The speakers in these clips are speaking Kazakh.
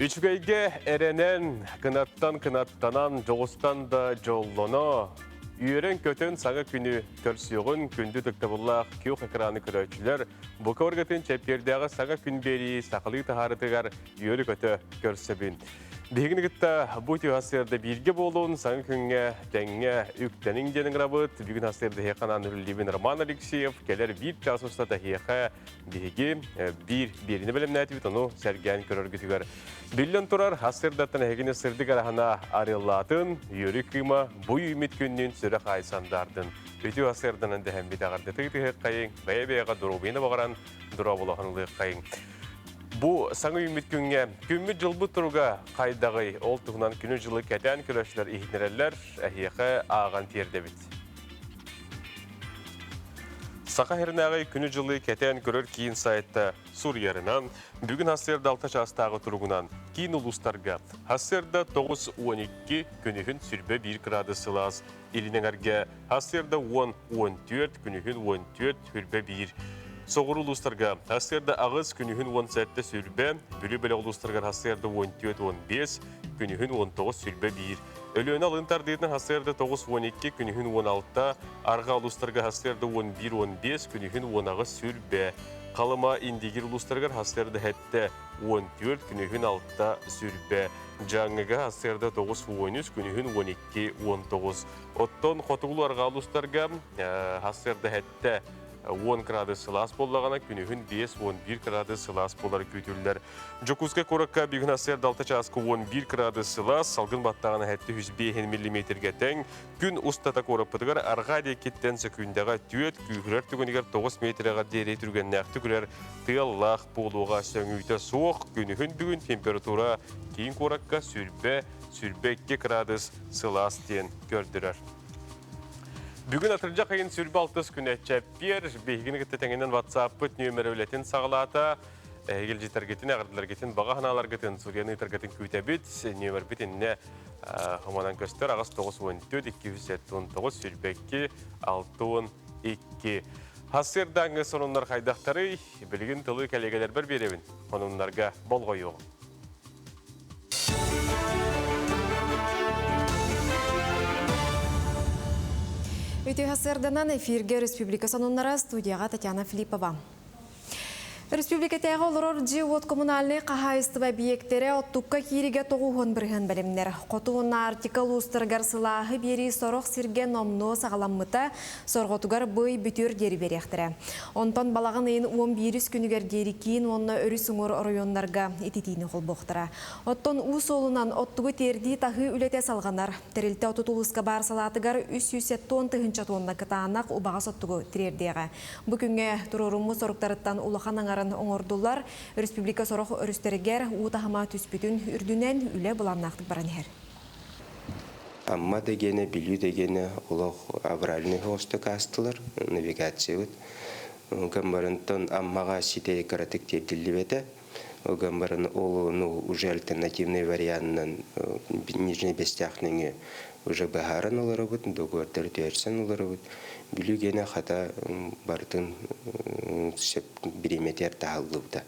Üçgeyge erenen kınattanan joğustan da jollona üyeren kötün sağı günü körsüğün kündü tıktabıllaq kiyok ekranı köröçüler bu korgatın çepkerdağı sağı gün beri saqılı taharıtıgar üyeri kötü körsebin. Бегін күтті бұйты ғасырды бірге болуын саңы күнге тәңге үктенің денің рабыт. Бүгін ғасырды хеқанан үрілдебін Роман Алексеев келер бір жасуыстата хеқа беге біріні білім нәтібіт, оны сәрген көріргітігер. Білін тұрар ғасырдаттан хегіне сырды ғарахана арылатын, үйері қима бұй үмет күннен сүрі қайсандардың. Бүйті ғасырдан әнді әмбет ағарды тұйты қайын, бәйе-бәйеға дұрубені бағаран дұра болағанылы қайын. Бұл саңы үміт күнге күммет жылбы тұруға қайдағы ол тұғынан күні жылы кәтен көрәшілер ихнерелер әхеқі аған терді біт. Сақа хернағы күні жылы кәтен көрер кейін сайытта сұр ерінен бүгін хасырда 6 жастағы тұрғынан кейін ұлыстарға хасырда 9-12 күнігін сүрбе 1 градус сылас. Илінен әрге хасырда 10-14 күнігін 14 сүрбе 1. Соғыр ұлыстарға хасырда ағыз күнігін 17 сүрбе, бүлі-білі ұлыстарға хасырда 14-15, күнігін 19 сүрбе 1. Өліні алынтар дейдің хасырда 9-12, күнігін 16, арға ұлыстарға хасырда 11-15, күнігін 10 сүрбе. Қалыма индегер ұлыстарға хасырда хәтті 14, күнігін 6 сүрбе. Жаңыға хасырда 9-13, күнігін 12-19. Оттон қотығыл арға ұлыстарға хасырда хәтті 10 градус сылас болағана күнігін 5-11 градус сылас болар көтілдер. Жокузға кораққа бүгін асырда 6 жасқы 11 градус сылас, салғын баттағана әтті 105 мм-ге тәң. Күн ұстата кораппыдығар арға декеттен секундаға түйет, күйгірер түгінігер 9 метрға дере түрген нәқті күлер тыяллақ болуға сөңүйті соқ. Күнігін бүгін температура кейін кораққа сүрбе 2 градус сылас ден көрдірер. Бүгін атыржа қайын сүрбі 6 күн әтчәппер, бейгіні күтті тәңінен WhatsApp-пыт нөмірі өлетін сағылата, әйгіл жетер кетін, ағырдылар кетін, баға ханалар кетін, Сурияны етер кетін көйтәбіт, нөмір бітінне ғыманан көстер, ағыз 9-14-279 сүрбәкке 6-12. Хасырдаңғы сонынлар қайдақтары, білген тұлы кәлегелер бір беребін, онынларға бол қойуғы. Өте ғасырданан эфирге Республика сонуннара студияға Татьяна Филиппова. Республикатағы олырор жиот коммунальный қағайыстыва биектері оттукка кириге тоғуғын бірген білімдер. Қотуғына артикал ұстырғар сылағы бері сорық сірген омно сағаламмыта сорғотуғар бұй бүтір дері беректірі. Онтан балағын ең 11 күнігер дері кейін онына өрі сұңыр районларға ететейіні қол боқтыра. Оттан ұс олынан оттуғы терді тағы үлете салғанар. Тірілті отутулысқа бар салатығар 300 тон тұхынча тонна кытағанақ ұбағас оттуғы тірердеға. Бүкінге тұрырымы сорықтарыттан улақан аңар оңордулар Республика сорох өрістерігер ұтағыма түспүтін үрдінен үлі бұланнақтық баран әр. Амма дегені, білу дегені олық авральный хосты кастылар, навигация өт. Гамбарынтан аммаға сетей каратық терділі беті. Гамбарын олыны уже альтернативный вариантынан нижний бестяхныңы уже бағарын олары бұд, доғырдар түйерсен олары бұд. Білу гені қата бардың бириметер тағылғылда.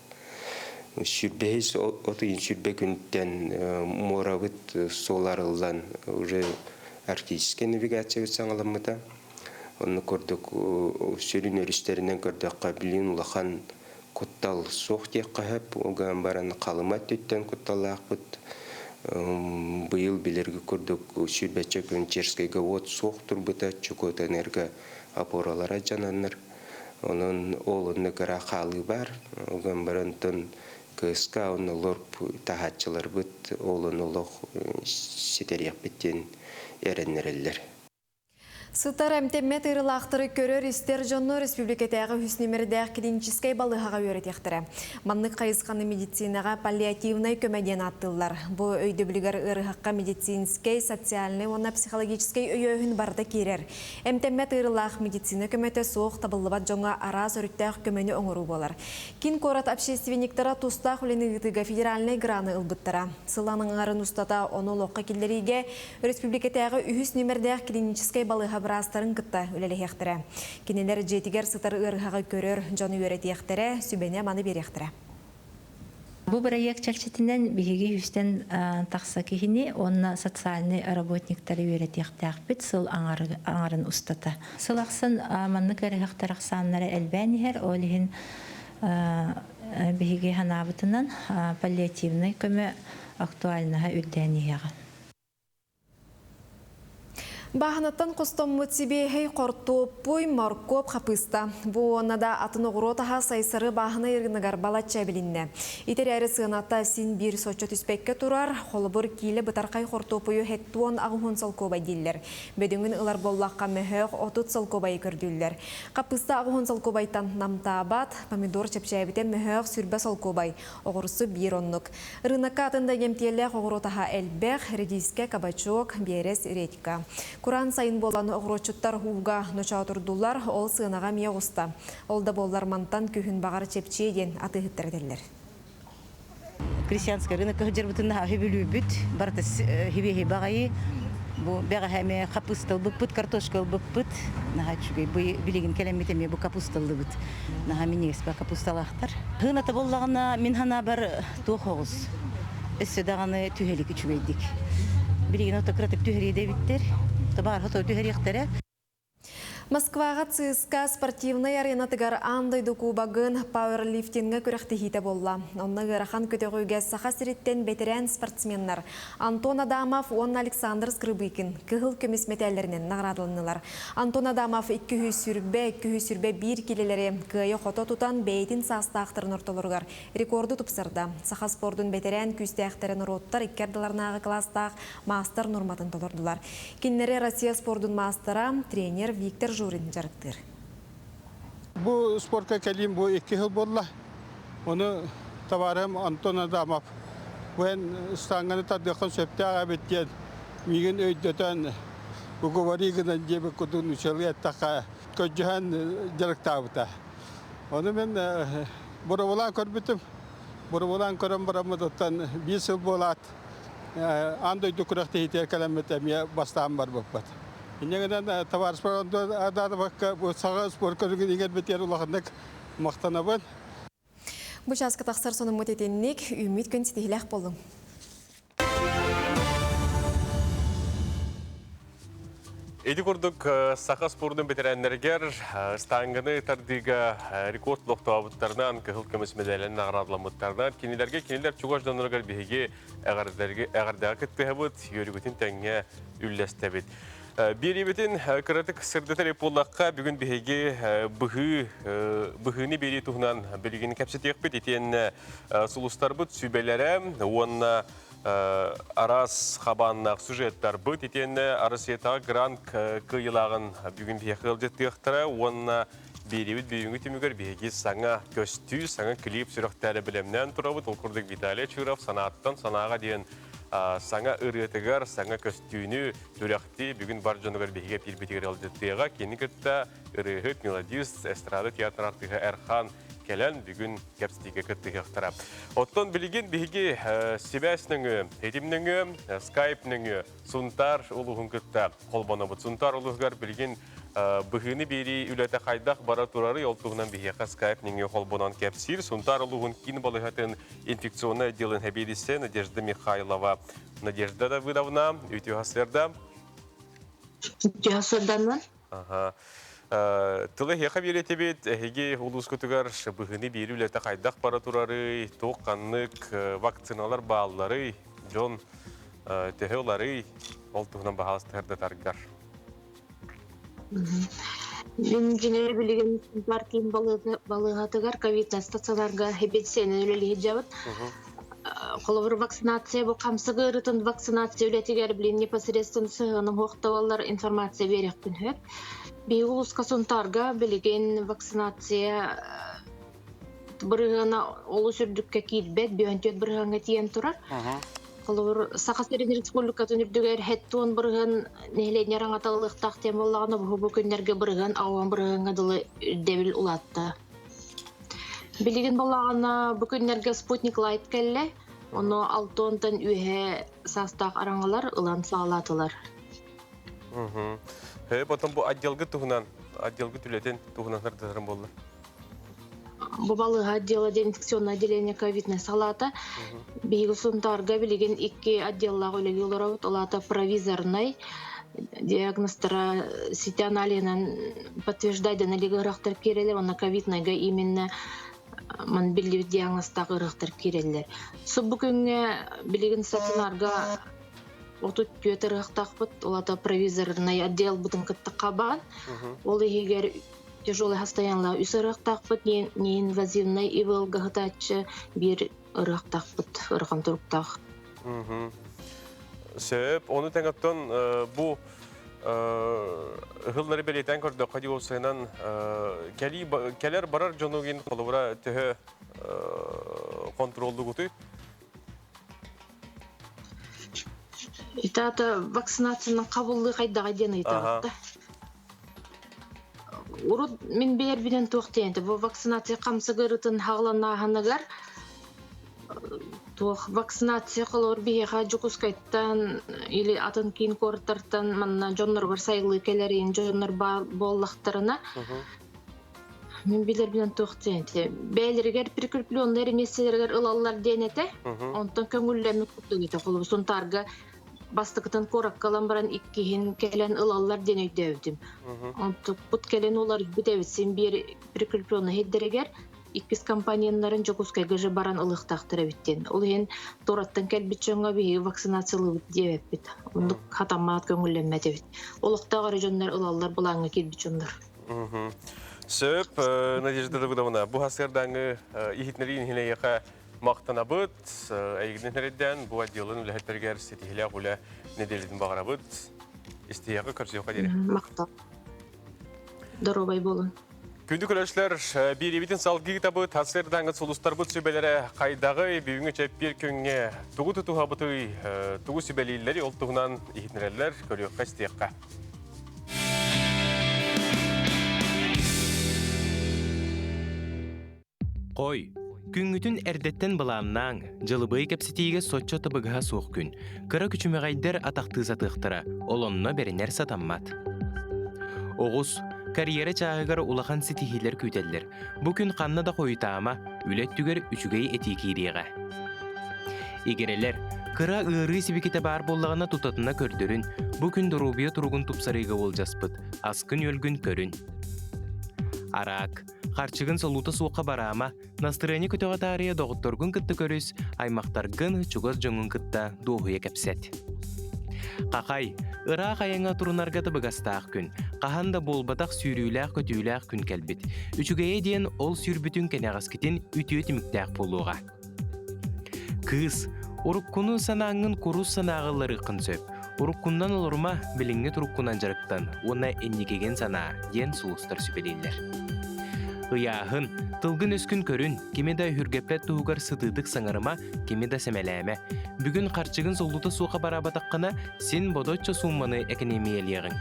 Сүрбейіз, отығын сүрбе күнттен морабыт соларылдан уже арктическая навигация өтсен аламыда. Оны көрдік сүрін өрістерінен көрдік қабілін ұлақан құттал соқ тек қағып, оған бараны қалымат өттен құтталақ бұд. Бұйыл білергі көрдік сүрбәтчі күн Черскайға от соқ тұрбыта чүкөт энерго апоралара жананыр. Onun oğlunu kara kalı var. Oğlan barantın kıska onu lorp tahatçılar bit oğlunu loh siteriyak bitten erenlereller. Сытар әмтеммет ырылақтыры көрер істер жону республикатағы хүснемердәқ клиническай балығаға өретектірі. Маннық қайысқаны медицинаға паллиативнай көмәден аттылар. Бұл өйді білігер ырығаққа медицинскай, социальный, оны психологическай өйөйін барды керер. Әмтеммет ырылақ медицина көмәті соқ табылыбат жоңа араз өріттәқ көмәні оңыру болар. Кин корат общественниктара тустақ үленігітігі федеральный граны ылбыттыра. Сыланың арын ұстата оны лоққа келдеріге республикатағы хүснемердәқ клиническай балыға брастарын кытта үлелі хектірі. Кенелер жетігер сытар ырғаға көрер жоны өреті хектірі, сүбене маны бер хектірі. Бу проект чалчетинен биһиги хүстен тахса кихини онна социальный работниктар үйрәтәхтәхбит сыл аңарын устата. Сыл аксын манны кәрәхтәрәхсаннары әлбәнихер олихин биһиги ханабытынан паллиативный көмө актуальныга үддәниягы. Баханаттан костоммут сибехей кортоппуй моркоп хапыста. Бу оннада атын оғыротаға сайсыры бахана иргінігар балатча білінне. Итер әрі сығыната син бір сочо түспекке турар, холыбыр кейлі бұтарқай кортоппуйу хеттуон ағуын салкобай диллер. Бөдіңін ылар боллаққа мөхөк отут салкобай көрділдер. Қапыста ағуын салкобайтан намтабат, помидор чепчәбітен мөхөк сүрбе салкобай, оғырсы бір оннук. Рынаққа атында емтелі оғыротаға әлбәқ, редиске, кабачок, берес, редька. Kur'an sayın bolan oğroçuttar huğga noça oturdullar, ol sığınağa miye usta. Olda bollar mantan kühün bağır çepçeyen atı hıttırdılar. Крестьянский рынок хыжырбытына хебилүбүт, бартыс хебеhe багайы, бу бага хеме капустал быппыт, картошкал быппыт, наха чугай билеген келеметеме бу капусталды быт. Наха минес ба капусталахтар. Хыната боллагына мен хана бар тохогуз. Эссе даганы түһелик чугайдик. Билеген отократып түһериде биттер. Табар хото түһерияктары. Москваға ЦСКА спортивный арена тыгар андай докубагын пауэрлифтинге көрәхті хите болла. Онны ғырахан көтеғүйге сақа сіреттен бетерен спортсменнар Антон Адамов, он Александр Скрыбыкин кығыл көмес метәлерінен нағрадылынылар. Антон Адамов 200 сүрбе 1 келелері күйе қото тұтан бейтін састақтырын ортолырғар рекорды тұпсырды. Сақа спордың бетерен күстәқтерін роттар иккерділарнағы кластақ мастер норматын толырдылар. Кеннері Россия спордың мастера тренер Виктор Журин жарықтыр. Бу спортқа келейін бұл 2 жыл болла. Оны табарым Антон Адамов. Мен стаңғаны тадықын сөпті аға беттен. Меген өйдетен бұғываригінен жебі күдің үшелі әттіға көджіған жарықтауыта. Оны мен бұрывылан көрбітім. Бұрывылан көрім бұрамыдықтан 5 жыл болат. Андойды күріқті етер кәлеметтен бастаған бар бұппат. Инегенен товар спорт адады баққа саға спорт көрінген егер бетер ұлағындық мақтанабын. Бұл жазғы тақсар соның мұтетеннік үміт күн сетігіләқ болың. Эди көрдік сақа спордың бетерәннергер стаңғыны тардыға рекорд лоқтуабыттарынан кығыл көміс медалін ағырадыламыттарынан кенелер чуғажданырғар бейге әғардағы күтпейбіт, өрігітін тәңе үлләстәбіт. Беребетін кіратық сырдытар еполлаққа бүгін бейге бұғыны бері тұғынан білгені кәпсетек бет етен сұлыстар бұд сүбелері, онына арас қабаннақ сюжеттар бұд етен арасетаға грант күйілағын бүгін бейге қылдеттіқтірі, онына беребет бейінгі түмігер бейге саңа көстүй, саңа клип сүріқтәрі білімнен тұрабыд, ол күрдік Виталия Чуров санаттан санаға дейін саңа ұрытығар, саңа көстүйіні түріқті бүгін бар жонығар бейге пербетігер алжеттіға кені күтті ұрығыт, мелодист, эстрады театр артыға әрхан кәлін бүгін кәпстіге күттіге ұқтыра. Оттан білген бейге себәсінің, етімнің, скайпның, сұнтар ұлығын күтті қолбаны бұд. Сұнтар ұлығығар білген бұғыны бері үләті қайдақ бара тұрары олтығынан бейеқа скайпның қолбанан кәпсір. Сұнтар ұлығын кейін балығатын инфекционный отделын әбедісі Надежда Михайлова. Надежда да выдавна, өте ғасырда. Өте ғасырдан. Тылы хеқа береті бет, әйге ұлыс көтігар бұғыны бері үләті қайдақ бара тұрары, тоқ қанлық, вакциналар бағалары, жон тәхеулары олтығынан бағалыстығырды тарғар. Мен женері білген бар кейін балығатығар ковид стационарға хепетсені өлелі жабыт. Қолыбыр вакцинация бұл қамсығы ұрытын вакцинация өлетігер білен непосредствен сығының хоқтавалар информация берек күн хөп. Бейгі ұлысқа сонтарға білген вакцинация бұрығына олы сүрдікке кейдбет, бейонтет бұрығанға тиен тұрар. Қолыбыр Сақастерін республикатын үрдігер хеттуын бұрығын нәйлен яраңаталылық тақтен болағына бұл күндерге бұрығын ауан бұрығынға дылы үрдебіл ұлатты. Білген болағына бүкіндерге спутник лайт кәлі, оны 6-тан үйе састақ араңалар ұлан сағалатылар. Потом бұл отделгі түгінен, отделгі түлетен түгінен ұрдығырын болды? бабалыга отдела инфекционное отделение ковидная салата. Биги сунтарга билеген 2 отделлага үлеги олорабыт. Олата провизорный диагностера ситяналинан подтверждайды налиги ырактар керелер. Онна ковидныйга именно ман билли диагностагы ырактар керелер. Суббукүнгө билеген стационарга отут түйетер ырактакпыт. Олата провизорный отдел бутын кыттыкка баан. Ол егер тяжелый состояние үс ырактакпыт, не инвазивный ивыл гахтачы бир ырактакпыт, ыргам туруктак. Сөп, оны тәңіптен бұл ғылнары белетен көрді қади олсайынан кәлер барар жонуғын қолыбыра түхі контролды күті? Итата вакцинацияның қабылы қайдаға дені итағытта. Урут мен бер биден тоқтайынды. Бұл вакцинация қамсы ғырытын хағланағанығар тух вакцинация кылыр бияга жукускайттан или атын кийин корттартан манна жоннор бар сайгылы келерин жоннор боллактарына мен билер билен токтенти бээлергер прикреплённый месселергер ылаллар денете онтон көңүллөмү күттүгүтө кулу сунтарга бастыктан кораккалан баран иккихин келен ылаллар денөйдөбүтүм онтон бут келен олар бүтөбүтсин бир прикреплённый хеддерегер иккис компанияларын жокускай гыжы баран ылыктактыра биттен. Ол ен тораттан келбит жонга бии вакцинациялы деп бит. Ундук хатамат көңүллөнмөтө бит. Олуктагы жондар ылаллар булаңга келбит жондар. Сөп, Надежда Давыдовна, бу хасырдаңы ихитнерин хилеяка мактанабыт, айгиднерден бу отделын үләһәттергәр сетихилә гуля неделидин багарабыт. Истияга көрсөйка дире. Макта. Доробай болун. Күнді көрәшілер бір ебетін салғы кітабы тасырдаңы сұлыстар бұт сөбелері қайдағы бүйіңі чәппер күнге тұғы тұтуға бұты тұғы сөбелейлері ол тұғынан ехетнерелер көрек қастияққа. Қой, күнгітін әрдеттен бұланнан жылыбай кәпсетейге сотчо табыға суық күн. Кыра күчімеғайдер атақты затықтыра, олонно берінер сатаммат. Оғыз, карьера чағығар улахан сетихилер күйтелдер. Бүкін қанна да қойытама, үлеттігер үчігей этикириға. Егерелер, кыра ыры себекеті бар боллағына тұтатына көрдірін, бүкін дұрубия тұрғын тұпсарыға ол жаспыт, аскын өлгін көрін. Арақ, қарчығын солута суыққа барама, настырыны көтіға тария доғытторгын кітті көріс, аймақтарғын чугаз жоңын кітті доғуя кәпсет. Қақай, ырақ аяңа тұрынарға табығастақ күн, қаханда болбатақ сүйрүйләқ көтүйләқ күн кәлбет. Үчігейе дейін ол сүйрбүтін кәнеғас кетін үті өтіміктәқ болуға. Кыз, ұрыққыны санаңын құрус санағылары қынсөп. Ұрыққыннан олырма біліңе тұрыққынан жарықтан, оны әннекеген сана ден сұлыстар сүбелейлер. Ыяғын, тылғын өскін көрін, кемеда хүргеплет туғар сытыдық саңырыма, кемеда сәмәләмә. Бүгін қарчығын солута суға барабатаққына сен бодотча сумманы экономиялиягың.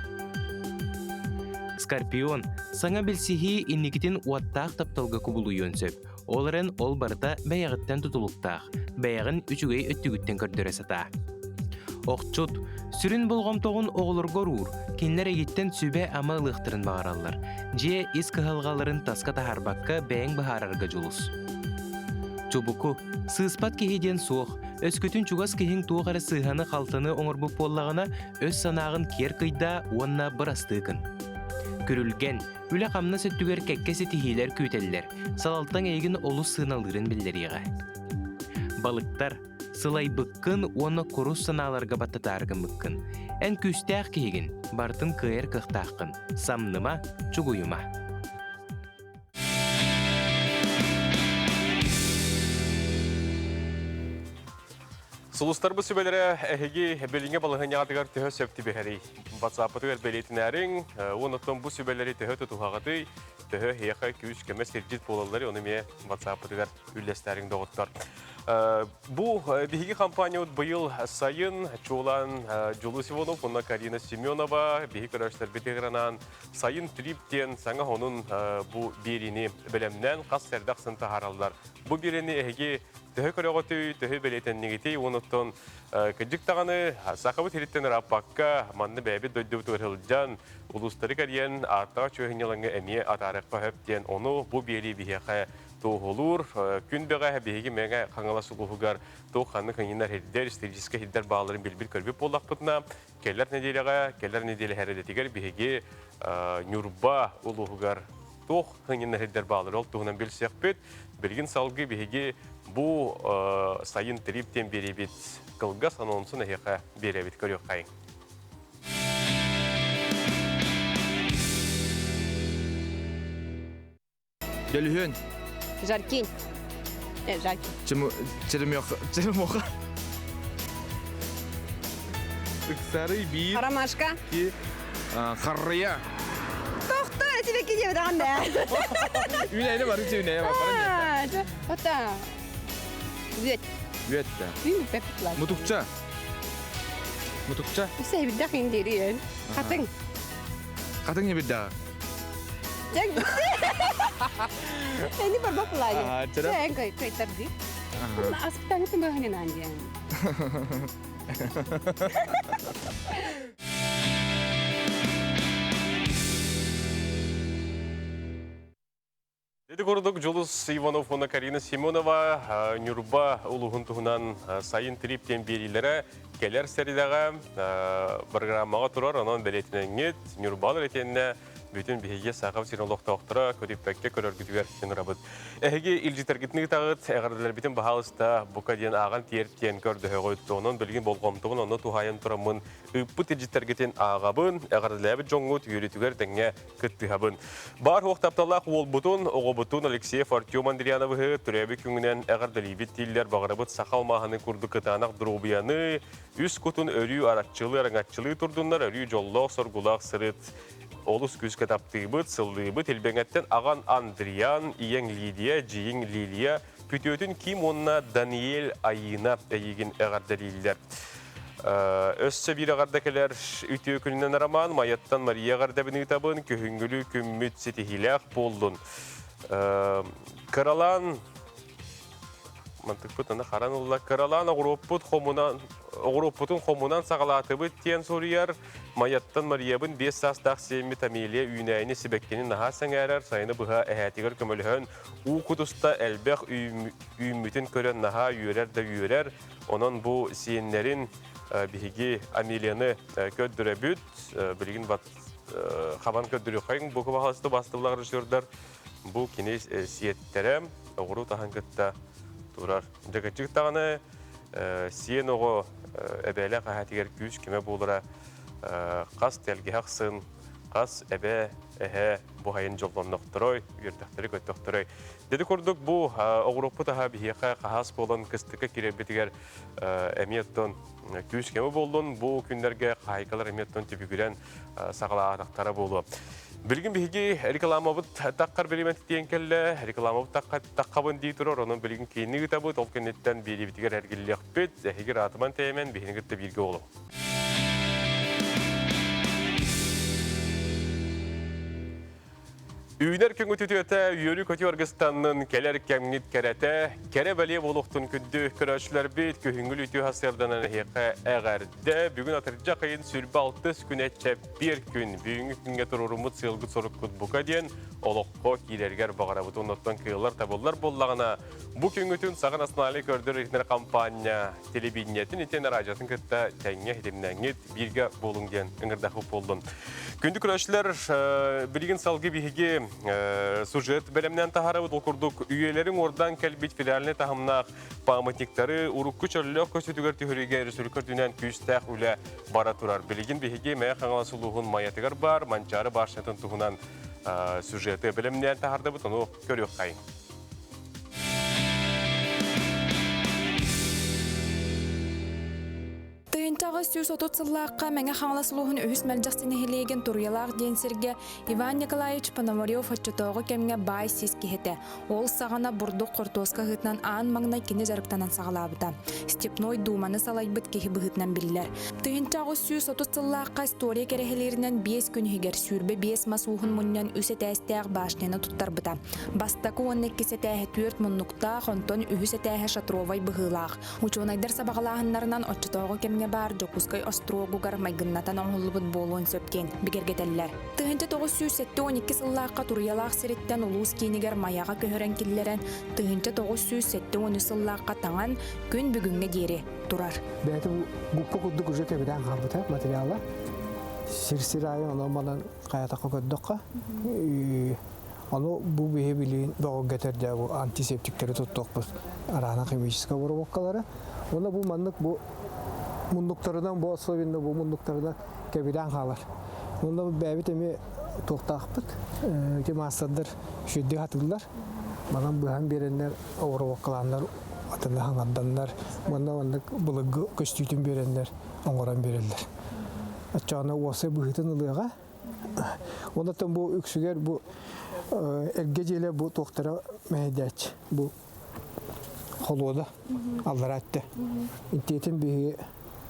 Скорпион, саңа білсихи инникетін уаттақ тапталға күбілу йөнсөп. Оларын ол барда бәяғыттен тұтылықтақ, бәяғын үчігей өттігіттен көрдірі сата. Оқчут, сүрін болғамтоғын оғылырғыр ұр, кенлер егеттен сүбе ама ұлықтырын бағаралар. Же ес кығалғаларын тасқа тахарбаққа бәйін бағарарға жолыс. Чубуку, сыспат кехеден соқ, өскөтін чугас кехін туғары сыханы қалтыны оңырбып боллағына өз санағын кер қыйда онна бір астықын. Көрілген, үлі қамна сөттігер кәккесі тихилер көйтелілер, салалтан егін олу сыналырын білдеріға. Балықтар, сылай бұққын, оны құрус саналарға баттатарғын бұққын. Ән күстәқ кейгін, бартын күйер қықтаққын, самныма, чугуюма. Сұлыстар бұл сөбелері әхеге бөлінге балығын яғадығар түхі сөпті бәхәрей. Батсапытығар бәлейтін әрің, оныттан бұл сөбелері түхі тұтуғағады, түхі хеқы күйіш көмес серджет болалары, оны ме батсапытығар үллестәрің доғыттар. Бұл бігігі компания бұйыл сайын Чолан Жолу Сивонов, онна Карина Семенова, бігігі көрәштер бетегіранан сайын триптен саңа оның бұл беріні білімнен қас сәрдақ сынты харалдар. Бұл беріні әхеге түхі көріғоты, түхі бәлетен негетей, оныттан күджік тағаны сақабы тереттен раппаққа манны бәбі дөйді өрілден ұлыстары кәрген артаға чөйінеліңі әме атарыққа өптен оны бұл бері бігіға тоғылыр. Күн беға беге мәңі қаңала сұлуғығар тоқ қаны қаңынар хердер, истерическа хердер бағаларын білбіл көрбіп болақ бұтына. Келер неделі әрелетігер беге нүрба ұлуғығар тоқ қаңынар хердер бағалары ол тұғынан білсек бет. Білген салғы беге бұл сайын триптен беребет қылғас анонсын әйеқа беребет көрек қайын. Gelihön. Жаркин. Жаркин. Çırımyoka. Sarı bir Ромашка. ki karıya. Тохто, я тебе кидаю даганда. Üneyne var, üneyne var. Ота. Зет. Vette. Бин пеплар. Mutukça. Mutukça. Sen bir dakika indiriyorsun. Katın. Kadın gibi daha. Cek. Ini berbapa lagi. Cerap. Saya kayak tadi. Aspetnya tuh bahannya aja. Деди көрдік Жолус Иванов, оны Карина Симонова, Нюрба ұлығын тұғынан сайын триптен берілері келер сәрідағы программаға тұрар, онын бәлетінен Нюрбалар етеніне бүтін бейге сағап сиролоқта оқтыра көтеппәкке көрергітігер сен рабыт. Әйге илжітергітіні тағыт, әғардылар бітін бағалыста бұқа ден аған тиерттен көрді өғойтты. Оның білген болғамтығын, оны туғайын тұрамын үппіт илжітергітін ағабын, әғардылар біт жоңғыт үйретігер дәңе күттіғабын. Бар оқтапталақ ол бұтын, оғы бұтын Алексеев Артем Андриановы түрәбі күңінен әғардылы біттейлер бағарабыт сақал мағаны күрді қытанақ дұрубияны, үс күтін өрі аратчылы, араңатчылы тұрдынлар, өрі жоллақ, соргулақ, сырыт, олыс күзге таптығыбыт, сылдығыбыт, елбәңәттен аған Андриан, иен Лидия, жиен Лилия, күтөтін ким онна Даниэль айына әйеген әғардалилер. Өссі бір ағардакелер үті өкілінен араман, Майаттан Мария ағардабыны табын, көхінгілі күмміт сетихиләқ болдың. Каралан, мантықпытына қаран ұлла, Каралан оғыруппытын қомунан сағалатыбыт тен сорияр, Майаттан Мариябын 5 састақ семі тамилия үйнәйіні сібәккенін наға сәңәрәр, сайыны бұға әхәтігер көміліғын ұу құтыста әлбәқ үймітін көрен наға үйерер, онын бұл сиенлерін бігі амилияны көддірі бүт, білген қабан көддірі қайын бұқы бағалысты бастығылағыр жүрдір, бұл кене сиеттері оғыру таған күтті тұрар. Дәкәтчік тағаны сиен оғы әбәлі қағатигер күш кеме болыра қас тәлге хақсын, қас әбә әхә бұхайын жолданнықтырой, үйірдіқтері көттіқтірой. Деді көрдік бұл оғырупы таға бейеқа қағас болын кістікі керебетігер әметтон күш кеме болын, бұл күндерге қайқалар әметтон тепігілен сағалағатақтары болу. Білгін бейге рекламабыт таққар беремен тетен келі, рекламабыт таққабын дей тұрыр, оның білгін кейіні ғытабыт, ол көнеттен бейді бітігер әргелілік бет, әхегер атыман тәймен бейіні ғытты бірге олу. Үйінер күнгі түтеті үйері көте орғыстанның келер кәмінет кәрәті, кәрі бәле болуқтың күнді көрәшілер бет көхінгіл үйті хасырданын әйеқі әғарды. Бүгін атырджа қайын сүрбі 6 күн әтчә 1 күн. Бүгінгі күнге тұрурымыт сылғы сұрық күт бұқа ден, олыққо кейлергер бағарабыты ұнаттан қиылар табылар боллағына. Бұ күнгі түн саған асналы көрдір етінер компания телебинетін етен радиосын күтті тәңе хедемнәңет бірге болың ден үңірдақы болдың. Күнді көрәшілер білген салғы бейге сюжет бәлемнен тахарабыт оқырдық. Үйелерін ордан кәлбет филиаліне тахымнақ памятниктары урукку чөрлөк көсетігер түйіріге ресурикер дүнен күйістәқ үлі бара тұрар. Білген бейге мәе қаңаласылуғын маятығар бар, манчары баршатын тұғынан сюжеті бәлемнен тахардабыт, оны көрек қайын. Тыйынчағы сүйіс отут сыллаққа мәңе қаңласылуғын өйіс мәлжақсыны хелеген Турьялақ денсерге Иван Николаевич Пономарев отчетоғы кемге бай сескехеті. Ол сағана бұрдық қортосқа ғытнан аң маңнай кені жарықтанан сағалабыда. Степной думаны салайбыт кехі бұғытнан білілер. Тыйынчағы сүйіс отут сыллаққа история керехелерінен 5 күн хегер сүрбе 5 масуғын мұннан үсет әстәғ башнені тұттар бұда. Бастақы 12 сетәхі 4 мұннықта қонтон үхі сетәхі шатровай бұғылақ. Учуынайдар сабағалағынларынан отчетоғы кемге бар Ускай острогугар майгыннатан оңғылыбын болуын сөпкен бігергетелілер. Тыгынча 912 сыллаққа турьялақ сереттен улус кейінігер маяға көхірен келлерен, тыгынча 913 сыллаққа таңан күн бүгінге дері турар. Бәйті гуппа күдді күрже кәбеден қарбыта материалы. Сирсир айын оны манан қаятаққа көддіққа. Оны бұл бейе білейін бағу гәтерді антисептиктері тұттық біз арана химическа бұры боққалары. Оны бұл мандық бұл мұндықтарынан, бұл особенно бұл мұндықтарынан кәбеден қалар. Оны бәбіт әме тоқтақ бұд. Кем асадыр шөйді қатылдар. Манан бұған беренлер ауыры боққаланлар, атында хаңадданлар. Мұнда бұлығы көстейтін беренлер, оңыран берелер. Атчағына осы бұғытын ұлыға. Ондан бұл үксігер бұл әлге желі бұл тоқтара мәйдәч. Бұл қолуыда алдар әтті. Интетін бігі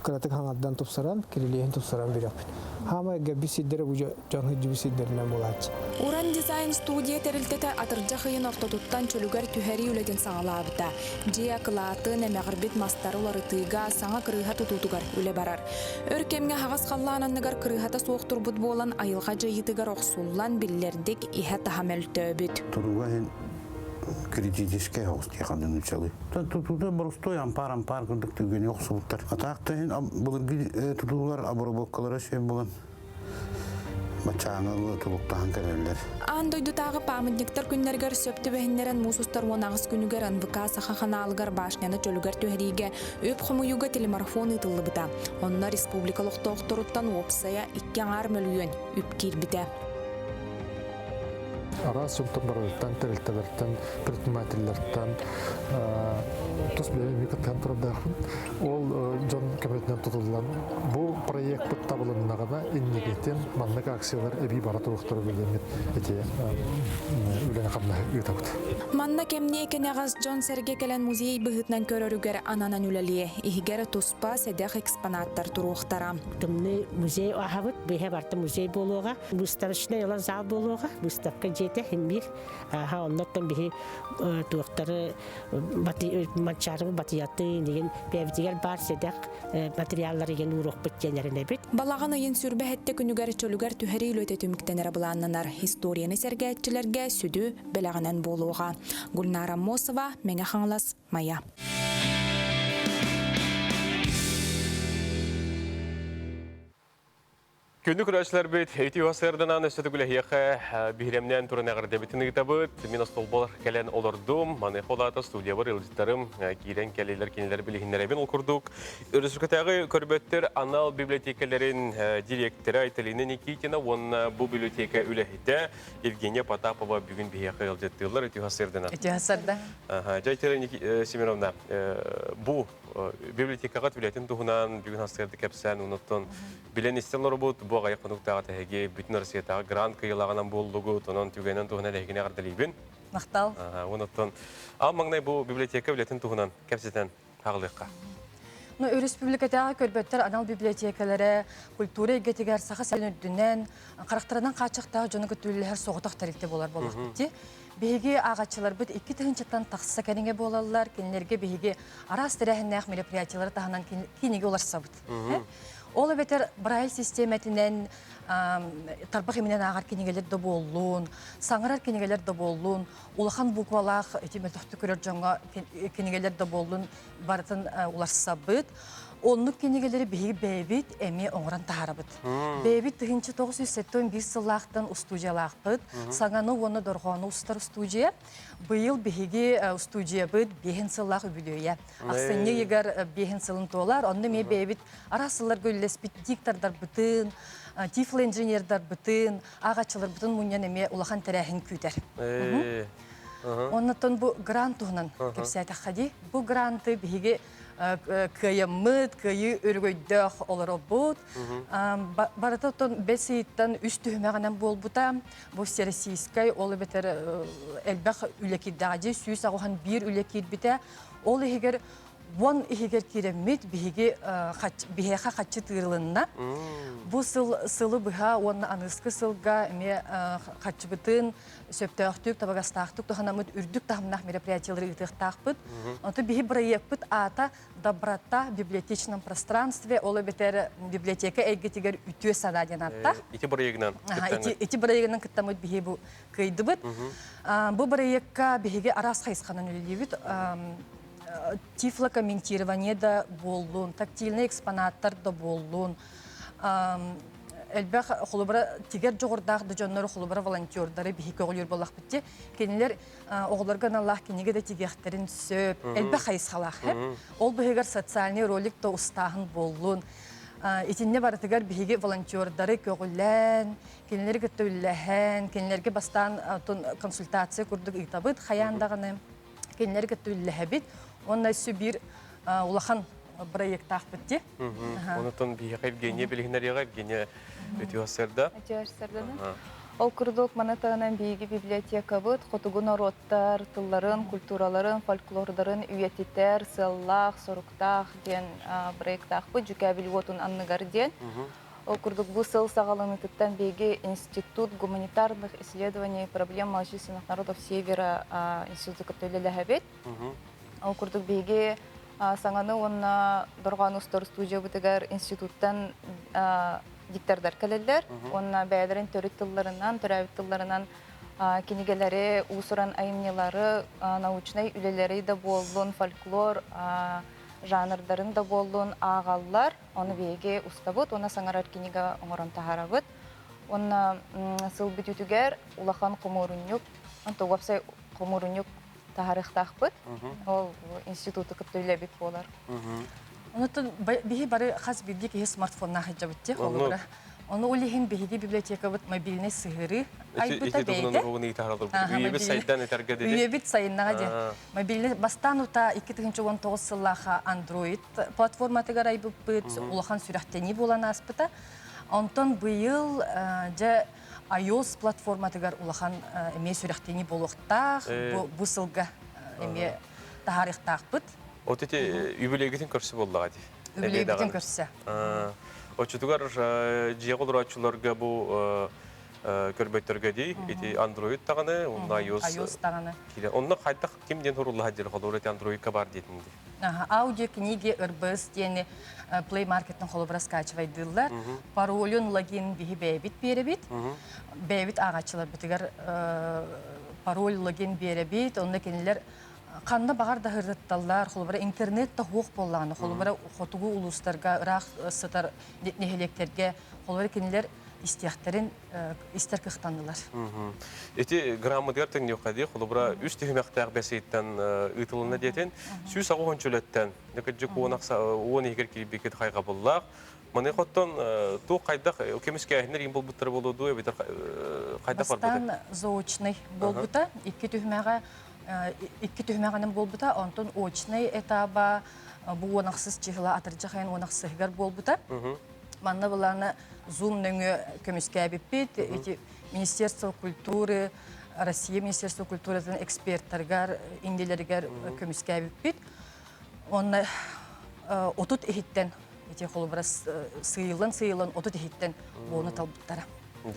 қыратық хаңаддан тұпсаран, керелейін тұпсаран беріп. Хама гәбі сиддері бұл жаңғы жүбі сиддерінен болады. Уран дизайн студия тәрілтеті атыржа қиын ортотуттан чөлігер түхәри үлетін саңалабыта. Жия қылаты нәмәғірбет мастары олары тыйға саңа кырыға тұтутугар үлі барар. Өркемге хағыз қаллананныгар кырығата соқтыр бұд болан айылға жайытыгар оқсулан білдердік иһә тахамел төбіт. Критическая хостия кандын учалы. Тутуда боростой ампар кындык түгени оксулуктар. Атактын булын тутулар обработкалары шей болан. Бачаңы тулуктан керелер. Андойду тагы памятниктер күннергер сөптү бехиннерен мусустар вонагыс күнүгер НВК сахаханалыгар башняны чөлүгер төһриге өп хомуюга телемарафон ытыллыбыта. Онна республикалык тохторуттан опсая 2 миллион үп кирбите. Арас жұмтан барылықтан, тәрілтелерден, предпринимательлерден, тұс бәрі мекіртен тұрдағын. Ол жон көметінен тұтылған. Бұл проект бұт табылынағына иннегеттен маннық акциялар әбей бара тұрықтары бөлемет әте үләне қамна ұйтабыд. Манна кемне екен ағыз Джон Серге келен музей бұғытнан көрірігер ананан үләлие. Ихігер тұспа сәдәқ экспонаттар тұруқтара. Тұмны музей ағабыд, бейе барты музей болуға, бұставышына елан зал болуға, бұставқа химбир оннотон бихи туактары матчары батыяты деген бәбитигер бар седек материаллар деген урок биткенерне бит. Балаган айын сүрбе хетте күнүгөр чөлүгөр түһәри үлөтө түмүктенер буланнанар историяны сәргәтчиләргә сүдү беләгәнән болуга. Гулнара Мосова, Меңе хаңлас, Мая. Күнді күрәшілер бет, әйті уасырдынан өсті күлі еқі бейремнен тұрын әғірде бітіні табыт. Мен остолболар кәлен олырдым, маны қолаты студия бар елдістарым, кейрен кәлейлер кенелер білігіндеребен ол күрдік. Өрісіркетәғі көрбеттер анал библиотекалерін директоры Айталина Никитина, оны бұл библиотека үләхеті Евгения Потапова бүгін бейеқі елдеттілер әйті уасырдынан. Әйті уасырда. Жайтелі Семеновна, бұл библиотекаға түлетін тұғынан бүгін хастырды кәпсән, ұнаттың білен істелер бұд, бұл ғайық құнықтағы тәйге бүтін арсиятағы грант күйілағынан болдығы, тұнан түгенен тұғынан әйгіне ағырдалейбін. Мақтал. Ұнаттың. Ал маңнай бұл библиотека білетін тұғынан кәпсетен ағылыққа. Республикадағы көрбеттер анал библиотекалары культура егетігер сақа сәлін өддінен қарақтарынан қачықтағы жоны күттілілер соғытақ тәрікте болар болуқты. Беге ағатшылар бұд 2 тығынчаттан тақсыса кәнеге болалылар, кенлерге беге арас тірәхіннәқ мероприятиялары тағынан кенеге оларса бұд. Ол бетер Брайль системетінен тарбақ емінен ағар кенегелер де болуын, саңырар кенегелер де болуын, улахан буквалақ етемелтіқті көрер жоңға кенегелер де болуын барытын оларса бұд. Онлық кенегелері бейгі бәйбіт әме оңыран тағары бұд. Бәйбіт 1971 сыллақтың студиялақ бұд. Саңаны оны дұрғаны ұстар студия. Бұйыл бейгі студия бұд бейін сыллақ үбілуе. Ақсыны егер бейін сылын толар, онды ме бәйбіт арасылар көлілес біт диктардар бұтын, тифл инженердар бұтын, ағачылар бұтын мұнен әме улахан тәрәхін күйтер. Оннатын бұл грант ұғынан кепсі айтақ қади. Бұл гранты бейгі күйі мұд, күйі өргөйдіқ олары бұд. Барататын бәсейттен үсті хүмәғанан бол бұта. Бұл Российскай олы бәтір әлбәқ үлекердіғади, сүйіс ағуған бір үлекер біті. Ол егер Вон ихигер киреммит бихеха хачы тырлынна. Бу сылы быха онна аныскы сылга эме хачыбытын сөптөктүк табагастактык тоханамыт үрдүк тахмнах мероприятиялары ытыктакпыт. Онто бихи проектпыт ата доброта в библиотечном пространстве. Ола бетер библиотека эгетигер үтүө сададен атта. Ити проектнан. Ити проектнан кыттамыт бихи бу кыйдыбыт. Бу проектка бихиге арас хайсханан үлелибит. Тифлокомментирование да болдун, тактильный экспонаттар да болдун. Элбэх холубара тигер жогордах да жоннор холубара волонтердары бихи көглөр болак битти. Кенелер огларга Аллах кенеге да тигехтерин сөп. Элбэх хайсхалах. Ол бихигер социальный ролик да устахын болдун. Итинне барытыгар бихиге волонтердары көглән, кенелерге төлләһән, кенелерге бастан консультация курдук итабыт хаяндагыны. Кенелерге төлләһәбит. Онна сүбир улахан проект тахпытти. Онутон бихи Евгения билгенерияга Евгения өтүөсөрдө. Ол курдук манатанан биги библиотека бут, хотугу народтар, тылларын, культураларын, фольклордарын үйетитер, сыллах, соруктах ден проекттах бут, жүкәбил отун анныгар ден. Ол курдук бу сыл сагаланыттан биги Институт гуманитарных исследований и проблем малочисленных народов Севера институты көптөлеләһәбет. Ол курдук биги саңаны онна дорган устор студия бутыгар институттан диктардар келелер. Онна бәйләрен төрөт тылларынан, төрәбит тылларынан кинигеләре, усуран айымнелары, научный үлеләре да болдун, фольклор жанрдарын да болдун, агаллар. Оны биги устабыт, оны саңарар кинига оңорон тахарабыт. Онна сыл бүтүтүгәр улахан коморунюк, анто вапсай коморунюк тахарыхтахпыт. Ол институты көптөйләбит болар. Онутун бихи бары хас билди ки смартфонна хаҗабытты холбара. Оны улихин бихиге библиотека бит мобильный сыгыры айбыта бейде. Үйебит сайттан этәргә диде. Үйебит сайыннага ди. Мобильный бастанута 2019 еллаха Android платформатыгар айбыт улахан сүрәхтәни булан аспыта. Онтон быел жа iOS платформатыгар улахан эме сүрәхтәни булуктах, бу сылга эме тарихтакпыт. Отете юбилейгетин көрсө болдуга ди. Юбилейгетин көрсө. Очутугар жегулрачуларга бу көрбөттөргө ди, эти Android таганы, iOS таганы. Онда кайта кимден турулла хадир холорет Android-ка бар детинди. Аудио книги РБС тени Play Market'ın холобра скачивайдылар. Паролын логин бихи бейбит беребит. Бейбит ағачылар бітігер пароль логин беребит. Онда кенелер қанда бағар да хырдытталар. Холобра интернетта хоқ боллағаны. Холобра хотугу улустарға, рақ сытар нехелектерге. Холобра кенелер истияқтарын истер кықтандылар. Эти грамотер теңне қади, холобра үш тегімәқтәқ бәсейттен ұйтылына детен, сүйіс ағы ончөлеттен, некаджик он егер келбекет қайға боллақ, маны қоттан ту қайдақ, өкеміске әйінер ең бол бұттары болуды, өбетер қайдақ бар бұды? Бастан заочный бол бұта, екі түймәғанын бол бұта, онтон очный этаба, бұл онақсыз чығыла атыржы қайын онақсығығар бол бұта. Манна бұланы Zoom нөңі көміске әбіппет, Министерство культуры, Россия Министерство культурыдан эксперттаргар, инделергер көміске әбіппет. Оны отут ehitten, холыбыра сыйлын, отут ehitten оны талбыттара.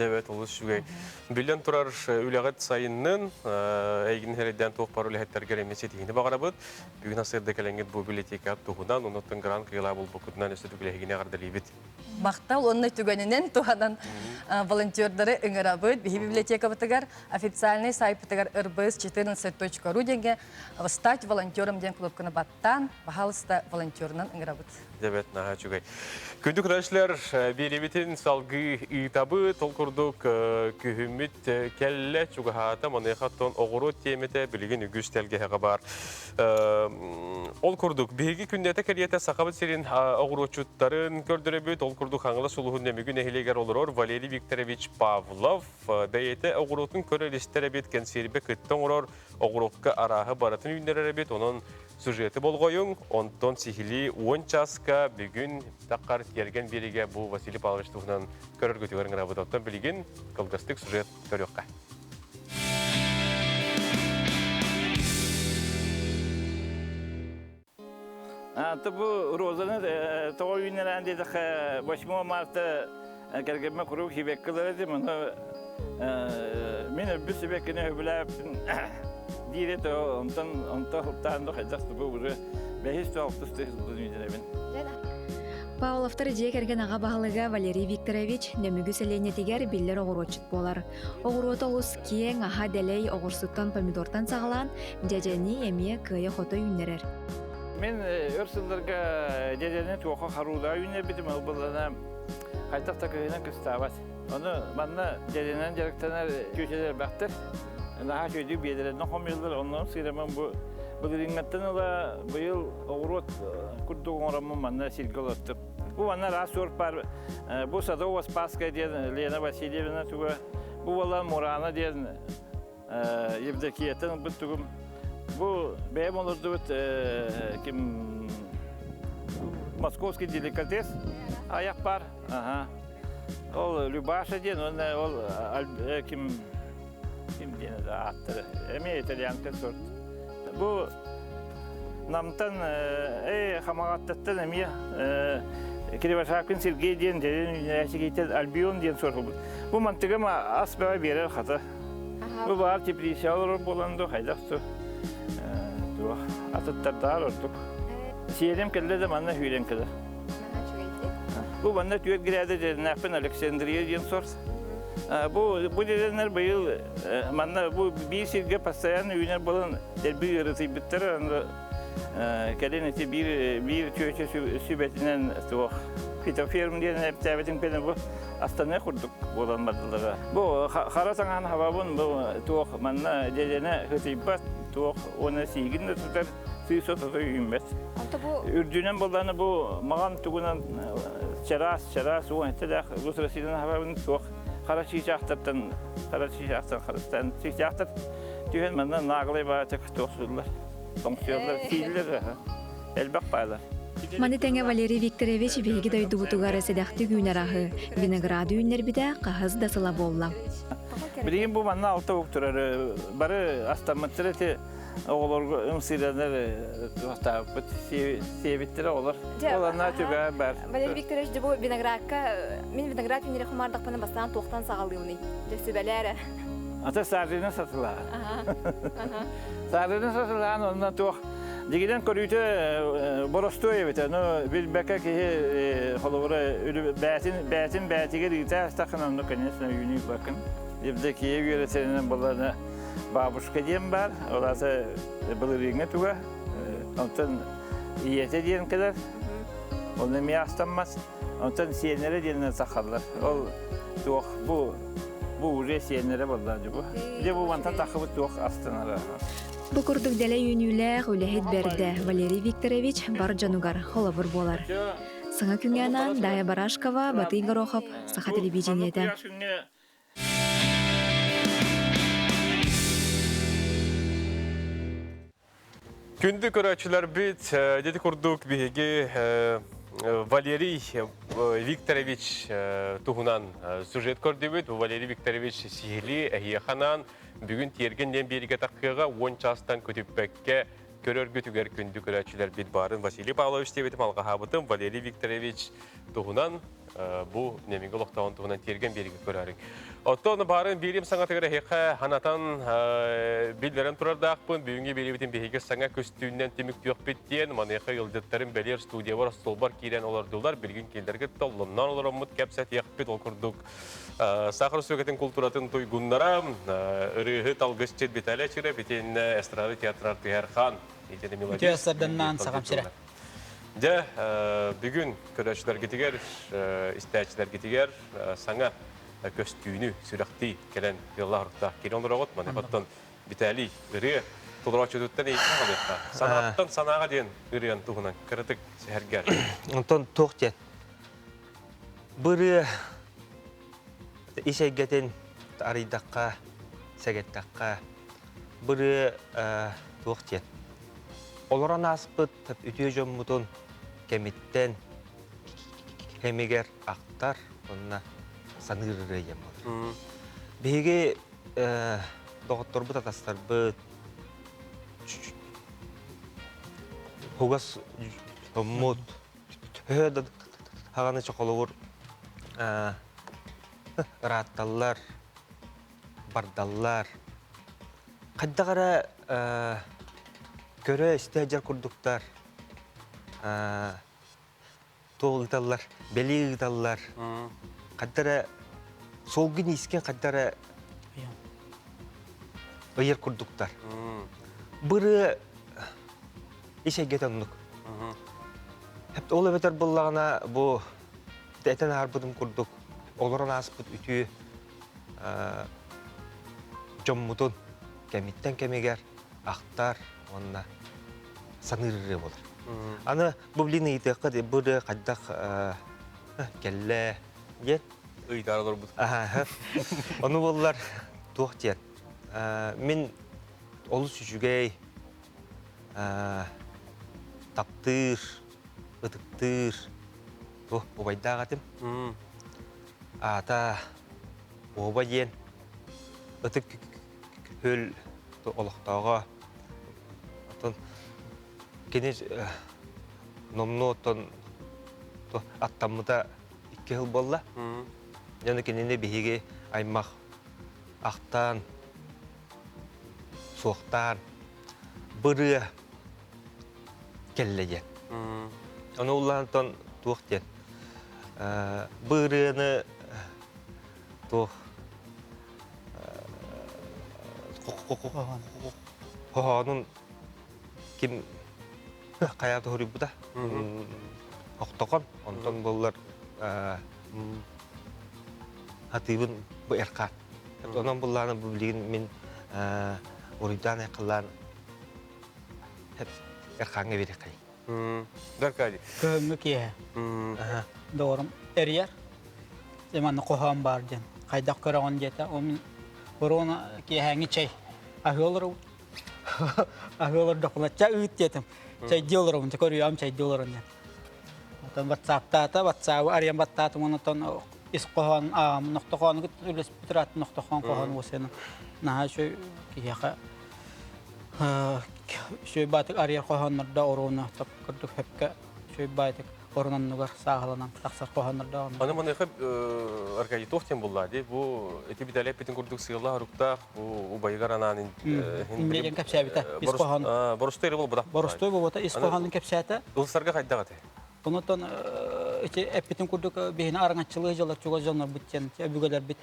Evet, olur şügey. Bilen turar ülağıt sayının әйгін hereden тоқ пару ләхеттерге ремесетігіні бағарабыд. Бүгін асырды кәләңгет бұл билетеке аттуғынан, оныттың гран кыйла бұл бұқытынан өсті түгілегіне ғардалейбет. Мақтал онны түгенінен туғадан волонтердары үңірабыд. Бихи библиотека бұтығар официальный сайт бұтығар rbs14.ru денге стать волонтером ден клубканы баттан, бағалыста волонтерынан үңірабыд. Evet, naha çugay. Kündük rəşlər biribitin salgı itabı tolkurduk kühümüt kelle çugahata manexatton oğuru temete bilgin ügüs telgehe qabar. Ol kurduk. Bihigi kündete keliyete saqabıt serin oğuruçutların kördürebüt ol kurduk hangıla suluhun nemigün ehileger oluror Valeri Viktorovich Pavlov dayete oğurutun köre listerebet kenserbe kıttın olor oğurukka arahı baratın ünderebet onun сюжеті болғойың, онтон сихили 10 часка бүгін таққар ерген береге бұл Василий Павлович тұғынан көрір көтігерін ғырабыдаттан білген қылғыстық сюжет көріққа. Bu Rozan'ı toğu günlerden dedik 8 Mart'ta kergeme kurup hibekkileri de bunu minibüs hibekini hübülepsin diye de ondan hıptan da kaçaktı bu buraya behis de altı üstü hızlı Павловтар дие керген аға бағылыға Валерий Викторович нөмігі сәленетігер биллер оғырочыт болар. Оғырота ұс кең аға дәлей оғырсыттан помидортан сағылан дәдені емие күйе қоты үйнерер. Мен өрсілдерге дәдені туаққа қаруда үйнер бітім ұлбылына қайтақта күйінен күстабат. Оны манна дәденен жарықтанар көшелер бақтыр. Наға шөйдік бедерінен қомелдер, ондан сыйраман бұл реңгаттан ола бұйыл оғырот күрді оңырамын манна силгіл өттіп. Бұл манна рас өрп бар. Бұл Садова Спасская ден Лена Васильевна туға. Бұл ола Мурана ден Евдокиятын бұт түгім. Бұл бәйім олырды бұт московский деликатес аяқ бар. Ол Любаша ден, ол кім дені аттыры. Әме итальянка сорт. Bu namtan хамағаттаттан әме Киревашакын Сергей ден әшігейтен Альбион ден сорғы. Бұл мантығым ас бәуі берер қаты. Бұл бар тепресиялар боланды қайдақ атыттардар ұрдық. Сейелем кәлі де манна хүйлен кәлі. Бұл манна түйет кірәді дәрінәпін Александрия ден сорт. Bu dedenler bayıl, manna bu bir sirge pasayan ünler bolan derbi arası bitter anda kadeneti bir çöçe sübetinden tuğ fitoferm diye hep tabetin peden bu astana kurduk bolan madallara. Bu harasangan havabun bu tuğ manna dedene hıtibat tuğ ona sigin de tutar sıysa tutar yünbet. Ürdünen bolanı bu mağan tuğunan çaras o ente bu sırasıyla havabun tuğ Karaçıcak'tan Karaçıcak'tan Çiçak'tan tühen benden nağılay bağıracak toksuzlar, fonksiyonlar, fiiller, elbak bağlar. Манитеңе Валерий Викторович бейгі дойду бұтуғары седақты күнарағы, винограды үнер біде қағыз да сыла болла. Білген бұл манна алты өктірері, бары астаматтыры те оғыларға үмсиленер тұқтабыт, себеттері олар. Оларына түгі бар. Валерий Викторович, бұл виноградқа, мен виноград үнері құмардық паны бастан тоқтан сағалуыны, жөсі бәләрі. Ата саржының сатылар. Саржының сатылар, онына тоқ. Дегиден көрүйті боростой бет, bir бәкә кеге холовра бәтин бәтиге дигите астахынан, конечно, юник бакын. Дебде кие үйрәтерінен боларына бабушка дем бар, оласы былырыңа туға, онтан иете ден кедер, оны ме астанмас, онтан сиенері денен сақалар. Ол туық, бұл уже сиенері болар бұл. Де бұл вантан тақыбы туық астанары. Бұл күрдік дәлі үйнілер үләхет бәрді Валерий Викторович бар жанугар холовыр болар. Сыңа күнгенан Дая Барашкова, Батый Горохов, Саха телевидениеті. Күнді көрәтшілер бет, деді күрдік бейге Валерий Викторович туғынан сюжет көрді бет. Валерий Викторович сихили әйеқанан бүгін тергеннен беріге таққыға 10 жастан көтіппәкке көрөргө түгер күнді көрәтшілер бет барын. Василий Павлович дебетім алға хабытым. Валерий Викторович туғынан бұл немеңгі лоқтауын туғынан терген беріге көрәрік. Оттоны барын берем саңа тегері хеқа ханатан білдерін тұрардақпын. Бүгінге беребетін бейге саңа көстүүнен темік түйек беттен. Манеқа елдеттерін бәлер студия бар, столбар кейрен олардылар. Білген келдерге толлымнан олар ұмыт кәпсәт еқпет ол күрдік. Сақыр сөкетін культуратын тойгуннара, ұрығы талғыстет бетәлі чыры, бетен эстрады театрар түйерхан. Театрданнан сағам чыры. Де, бүгін көрәшілер кетігер, істәчілер кетігер, саңа көстүүнү сүрәқти келен елла ұрықта келен олар оғыт. Маны қоттан бітәлі үрі тұлырач өдіттен ейтін қалықта. Санаттан санаға дейін үріян тұғынан кірітік сәргер. Онтан тоқтен. Бұры ишәйгетін аридаққа, сәгеттаққа. Бұры тоқтен. Оларан аспыт үтіе жоммутын кәметтен хемегер ақтар, онына санырыры емір. Беге доғыттар бұт, атастар бұт, хугас Мод. Höda hagana çakolur. Rahattallar. Bardallar. Kaddagara göre istecer kurduklar. Toğultallar, beliğitallar. Kaddara sol gün isken kaddara ayır kurduklar. Bırı işe getanlık. Hep ol beter bullağına bu eten harbıdım kurduk. Oluran aspıt ütü jommutun kemitten kemiger aktar onna sanırırı olur. Ana bu bilini itiqat bırı kaddak kelle yer. Ыйдар олар бут. Onu bollar tuğtiyen. Min olus üçügey taptır, ıtıktır. Bu bayda gatım. Ata oba yen. Itık höl olaqtağa. Atan kene nomno ton attamıda 2 yıl bolla. Yani kendine bihige aymak aktan, soğuktan, bırı kelleyen. Onu ulantan tuğtiyen. Bırını tuğ hoğanın kim kayatı hori bu da oktokan ondan bollar hatibin bu erkan. Ondan bollarını bu bilgin min oridan yakılan hep erkan'a verir kay. Darkadi. Köhümlük ye. Doğrum eriyer. Zamanı koham barcan. Kaydak kıran jeta o min korona ki hangi çay. Ahıyorlar. Ahıyorlar dokulatça üt yetim. Çay diyorlar onu koruyorum çay diyorlar onu. Ton WhatsApp'ta WhatsApp arayan battı onu ton iskohan noktakan git üles bitrat noktakan kohan olsun. Nah şu ki ya şu batık araya kohanlarda orona tap kurduk hepke şu batık oranan nugar sağlanan taksar kohanlarda. Ana bana hep arkayı tohtem bulladı. Bu eti bitalep bitin kurduk sığla harukta bu baygar ananın Bilgen kapsabita iskohan. Borosteri bol budak. Borosteri bol budak iskohanın kapsata. Ulsarga kayda gate. Ondan epitin kurduk behine arangatçılığı jalar çok janlar bitken. Bügeler bit.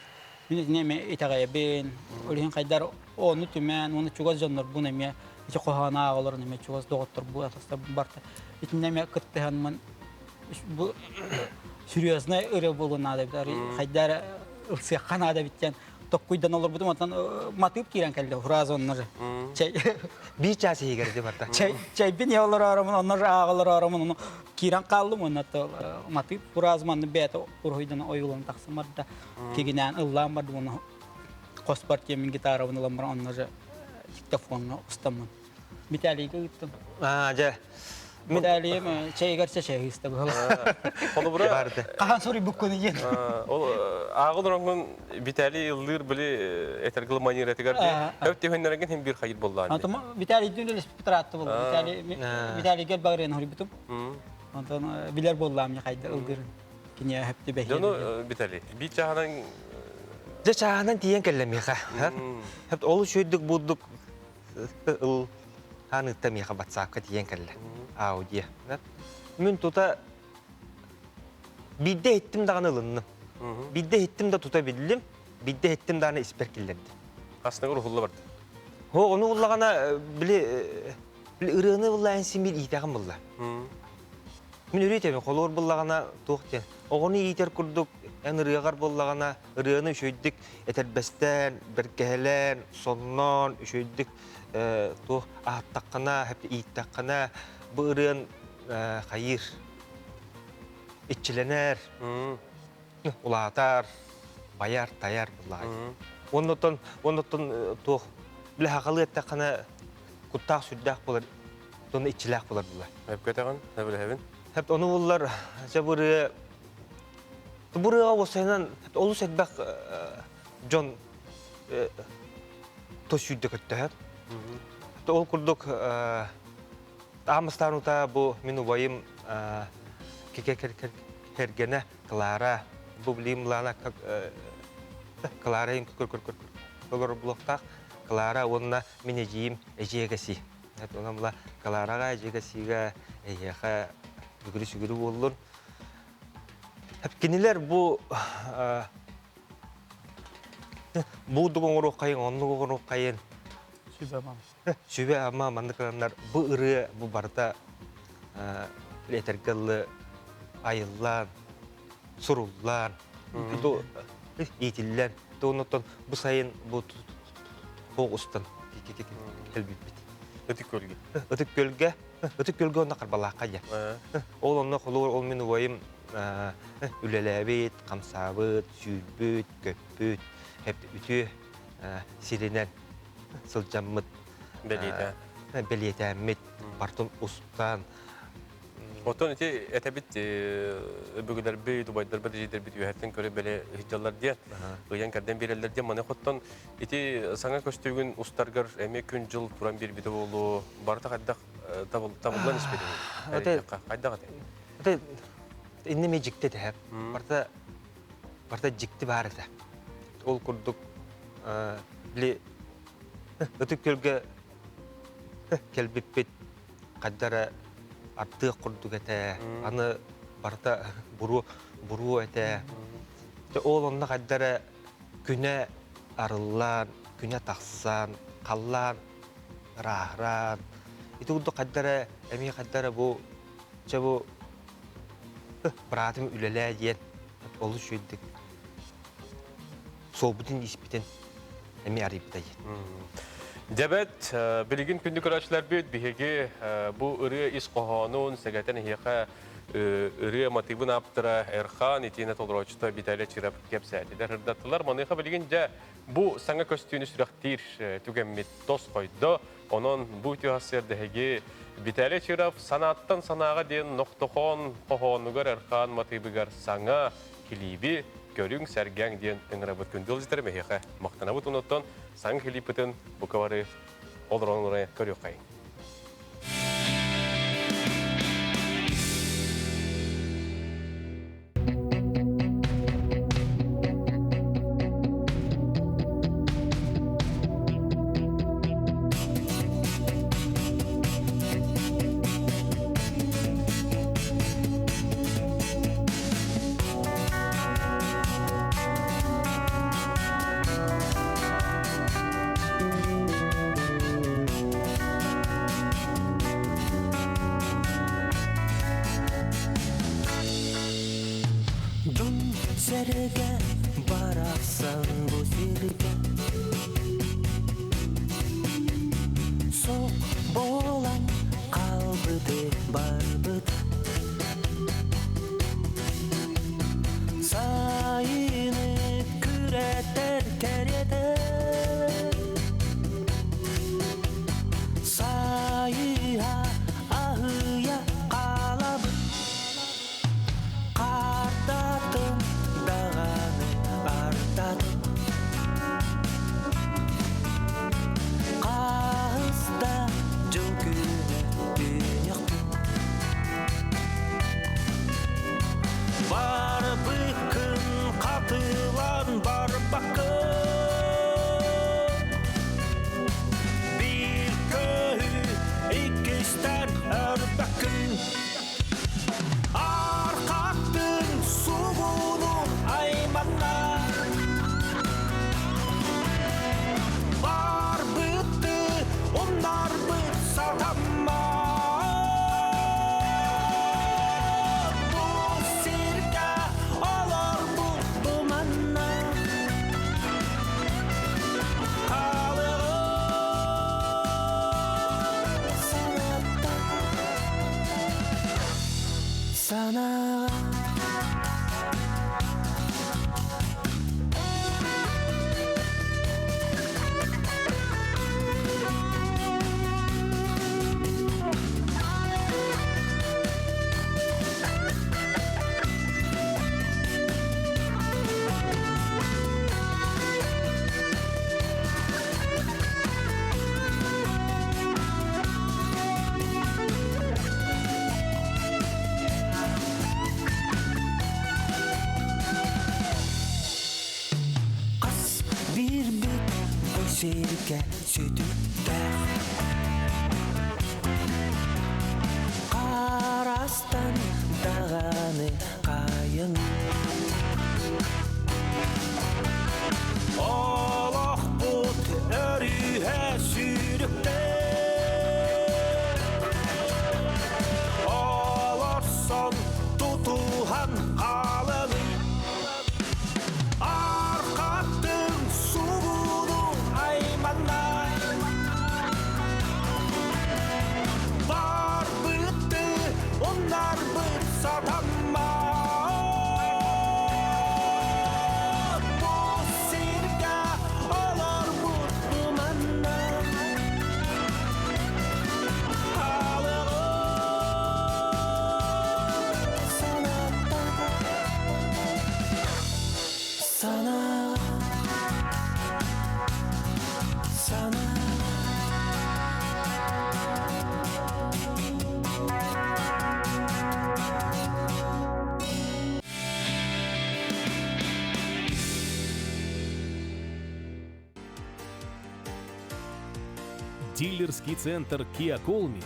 Neme itagaya ben. Olihin kaydar onu tümen onu çok janlar bu neme. İşte kohana ağlar neme çok doktor bu atasda barta. İtin neme kıttehan man bu sürüyasına öyle bulunna da bir kaydar ırsı kanada bitken. Tokkuydan olur bu matan matıp kiran kaldı hurazonları. Çay bir çası yigerdi barta. Çay bin yollar aramın onlar ağlar aramın onu kiran kaldı mı nato matıp hurazmanı beta urhuydan oyulan taksamarda keginen Allah'ım vardı onu kospart yemin gitarı onu lamar onları diktafonla ustamın. Bitali gittim. Aja. Bitali mi çay gerçe şey istedim. Onu bura. Kahan soru bu konu yen. O ağıl rongun bitali yıldır böyle etergil maniyeti gardı. Hep tehönlerden hem bir hayır bolladı. Tamam bitali dün öyle spitrattı buldu. Bitali gel bağırın hori bitum. Ondan biler bollam ya kayda ıldırın. Kinya hep de behiye. Onu bitali. Bir çahanan de çahanan diyen kellem ya. Hep olu şöydük bulduk. Hanı tamiye batsak diyen kellem. Aw diye. Mün tuta bir de ettim dağını ılındım. Bir de ettim de tutabildim. Bir de ettim dağını isperkillerdi. Aslında ruhullu vardı. Onu ullağına bile ırığını ullayan simir iyitağım bulla. Min üretemi kolor bullağına tuğten. Oğunu iyiter kurduk. En ırığar bullağına ırığını üşöydük. Eterbesten, berkehelen, sonnan üşöydük. Tuh ahtakkana, hep iyitakkana. Bu ırığın hayır. İçilener. Ulatar. Bayar, tayar bullağın. Ondan tuh bile hakalı ettakana kuttaq sürdaq bular. Onu içilaq bular bular. Hep kötüğün, ne böyle hevin? Hep onu bunlar buraya olsaynan olu setbaq John toşuydu kötü. Ol kurduk Амастанута бу мину вайым кергене Клара бу билим лана как Клара им колор блоктах Клара онна мине жиим эжегаси. Онамла Кларага эжегасига эяха бүгүрү болдун. Кинилер бу дугоңоро кайын, оннугоңоро кайын. Sübe ama mandıklarlar bu ırı bu barda letergallı ayıllar, surullar, bu itiller, donutun bu sayın bu boğustan elbet. Ötük gölge onda karbalaka ya. Ol onda kolor ol minu vayım ülelebet, kamsabet, sübüt, köpüt, hep ütü silinen. Сылжаммыт белетәммит бартын устан. Отон эти это бит бүгүлөр бей дубайдар бит жидер бит үһәттен көрө беле хиҗаллар дия. Уян кәрдән бирәләр дия. Мана хоттан эти саңа көстөгүн устаргар эме күн жыл туран бир бит болу. Барта кадда табылган испеде. Кайда Эте инне межикте дәп. Барта жикти бар эте. Ол курдук биле ötük gölge kelbipit kaddara artı kurduk ete anı barta buru ete te oğlunna kaddara güne arıllan güne taksan kallan rahran itu untuk kaddara emi kaddara bu çabu bıradım ülele yen oluşuyorduk soğbutin ispiten emi arayıp da yen. Дебет билигин күндүк көрәчләр бит биһеге бу ыры ис кохонун сәгәтен хиха ыры мотивын аптыра Эрхан итине толрочта битәле чирап кепсәти дәрдәтләр моныга билигин дә бу саңа көстүнү сүрәктир түгәммит тос койды онон бу тюасердәге битәле чирап санаттан санага ден ноктохон кохонугар Эрхан мотивыгар саңа килиби көрүң сәргәң ден тыңрабыт күндүл җитәрме хиха мактанабыт уноттон Сан Филиппитен Буковары олронлары көрөкай. Serge bararsan bu sirge Sok bolan kalbıdı barbıdı Sayını küreter kereter Sayıha ahıya kalabı Kartatım dağını artadım Kağızda cöküne dünyaktım Var bıkkın katılan var bakın Bir köyü ikişten örbakın Arkattın suğunun aymanına Var bıttı onlar bıt satamma Bu sirke olur bu dumanla Kalır sanatta sana сирге сүтүттер Қарастан дағаны қайын Олақ бұт өріе сүріктер Олар сон тұтуған қалын Арқаттың суғуды айманай Бар бұтты onlar бұт сатамма Bu sirga olur бұт бұманна Sana Дилерский центр Kia Colmi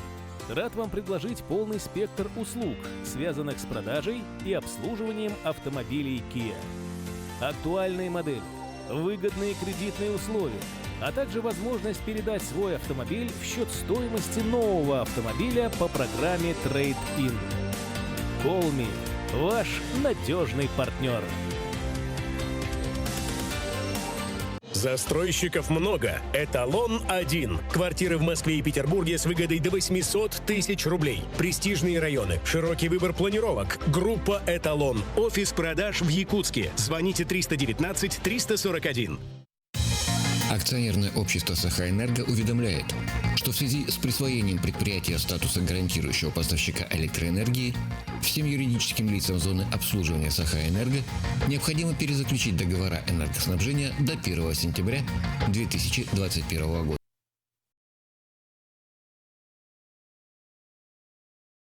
рад вам предложить полный спектр услуг, связанных с продажей и обслуживанием автомобилей Kia. Актуальные модели, выгодные кредитные условия, а также возможность передать свой автомобиль в счет стоимости нового автомобиля по программе Trade-in. Colmi – ваш надежный партнер. Застройщиков много. Эталон один. Квартиры в Москве и Петербурге с выгодой до 800 тысяч рублей. Престижные районы. Широкий выбор планировок. Группа Эталон. Офис продаж в Якутске. Звоните 319 341. Акционерное общество «Сахаэнерго» уведомляет, что в связи с присвоением предприятия статуса гарантирующего поставщика электроэнергии всем юридическим лицам зоны обслуживания «Сахаэнерго» необходимо перезаключить договора энергоснабжения до 1 сентября 2021 года.